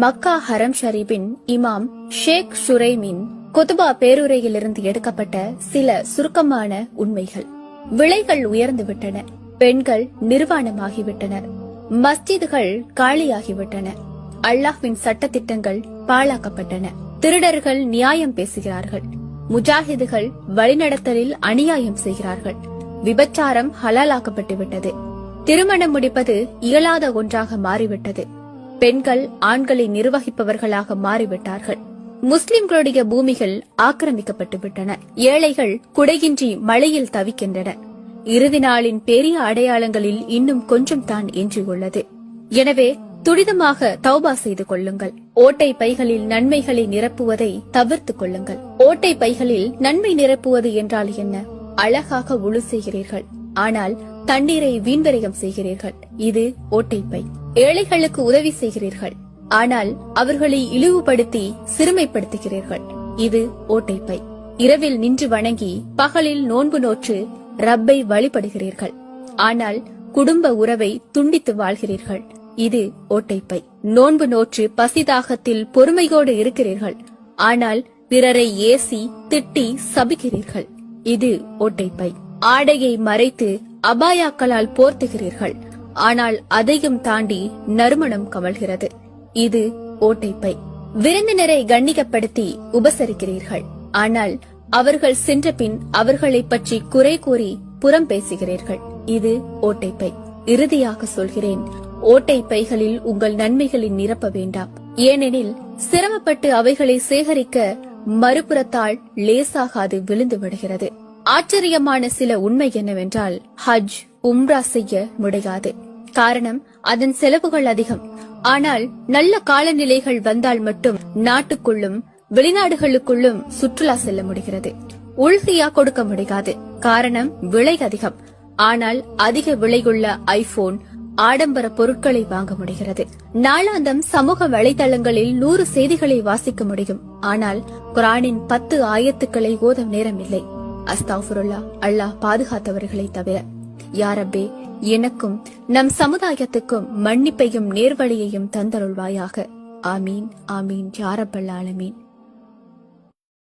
மக்கா ஹரம் ஷரீபின் இமாம் ஷேக் ஷுரைமின் குதுபா பேருரையிலிருந்து எடுக்கப்பட்ட சில சுருக்கமான உண்மைகள். விலைகள் உயர்ந்துவிட்டன, பெண்கள் நிர்வாணமாகிவிட்டனர், மஸ்ஜிதுகள் காலியாகிவிட்டன, அல்லாஹ்வின் சட்டத்திட்டங்கள் பாழாக்கப்பட்டன, திருடர்கள் நியாயம் பேசுகிறார்கள், முஜாஹிதுகள் வழிநடத்தலில் அநியாயம் செய்கிறார்கள், விபச்சாரம் ஹலாலாக்கப்பட்டுவிட்டது, திருமணம் முடிப்பது இயலாத ஒன்றாக மாறிவிட்டது, பெண்கள் ஆண்களை நிர்வகிப்பவர்களாக மாறிவிட்டார்கள், முஸ்லிம்களுடைய பூமிகள் ஆக்கிரமிக்கப்பட்டுவிட்டன, ஏழைகள் குடையின்றி மழையில் தவிக்கின்றன. இறுதி நாளின் பெரிய அடையாளங்களில் இன்னும் கொஞ்சம் தான் எஞ்சியுள்ளது. எனவே துரிதமாக தௌபா செய்து கொள்ளுங்கள். ஓட்டை பைகளில் நன்மைகளை நிரப்புவதை தவிர்த்துக் கொள்ளுங்கள். ஓட்டை பைகளில் நன்மை நிரப்புவது என்றால் என்ன? அழகாக உழு செய்கிறீர்கள், ஆனால் தண்ணீரை வீண்வரையம் செய்கிறீர்கள். இது ஓட்டை பை. ஏழைகளுக்கு உதவி செய்கிறீர்கள், ஆனால் அவர்களை இழிவுபடுத்தி சிறுமைப்படுத்துகிறீர்கள். இது ஓட்டை பை. இரவில் நின்று வணங்கி பகலில் நோன்பு நோற்று ரப்பை வழிபடுகிறீர்கள், ஆனால் குடும்ப உறவை துண்டித்து வாழ்கிறீர்கள். இது ஓட்டைப்பை. நோன்பு நோற்று பசிதாகத்தில் பொறுமையோடு இருக்கிறீர்கள், ஆனால் பிறரை ஏசி திட்டி சபிக்கிறீர்கள். இது ஓட்டைப்பை. ஆடையை மறைத்து அபாயாக்களால் போர்த்துகிறீர்கள், ஆனால் அதையும் தாண்டி நறுமணம் கமழ்கிறது. இது ஓட்டைப்பை. விருந்தினரை கண்ணியப்படுத்தி உபசரிக்கிறீர்கள், ஆனால் அவர்கள் சென்ற பின் அவர்களை பற்றி குறை கூறி புறம் பேசுகிறீர்கள். இது ஓட்டைப்பை. இறுதியாக சொல்கிறேன், ஓட்டை பைகளில் உங்கள் நன்மைகளை நிரப்ப வேண்டாம். ஏனெனில் சிரமப்பட்டு அவைகளை சேகரிக்க மறுபுறத்தால் லேசாக அது விழுந்து விடுகிறது. ஆச்சரியமான சில உண்மை என்னவென்றால், ஹஜ் உம்ரா செய்ய முடியாது. காரணம், அதன் செலவுகள் அதிகம். ஆனால் நல்ல காலநிலைகள் வந்தால் மட்டும் நாட்டுக்குள்ளும் வெளிநாடுகளுக்குள்ளும் சுற்றுலா செல்ல முடிகிறது. உள்கியா கொடுக்க முடியாது. காரணம், விலை அதிகம். ஆனால் அதிக விலையுள்ள ஐபோன், ஆடம்பர பொருட்களை வாங்க முடிகிறது. நாளாந்தம் சமூக வலைதளங்களில் 100 செய்திகளை வாசிக்க முடியும். ஆனால் குர்ஆனின் 10 ஆயத்துக்களை ஓத நேரமில்லை. அஸ்தக்ஃபிருல்லா, அல்லாஹ் பாதுகாத்தவர்களை தவிர. யா ரப்பே, எனக்கும் நம் சமுதாயத்துக்கும் மன்னிப்பையும் நேர்வழியையும் தந்தருள்வாயாக. ஆமீன், ஆமீன் யா ரப்பல் ஆலமீன்.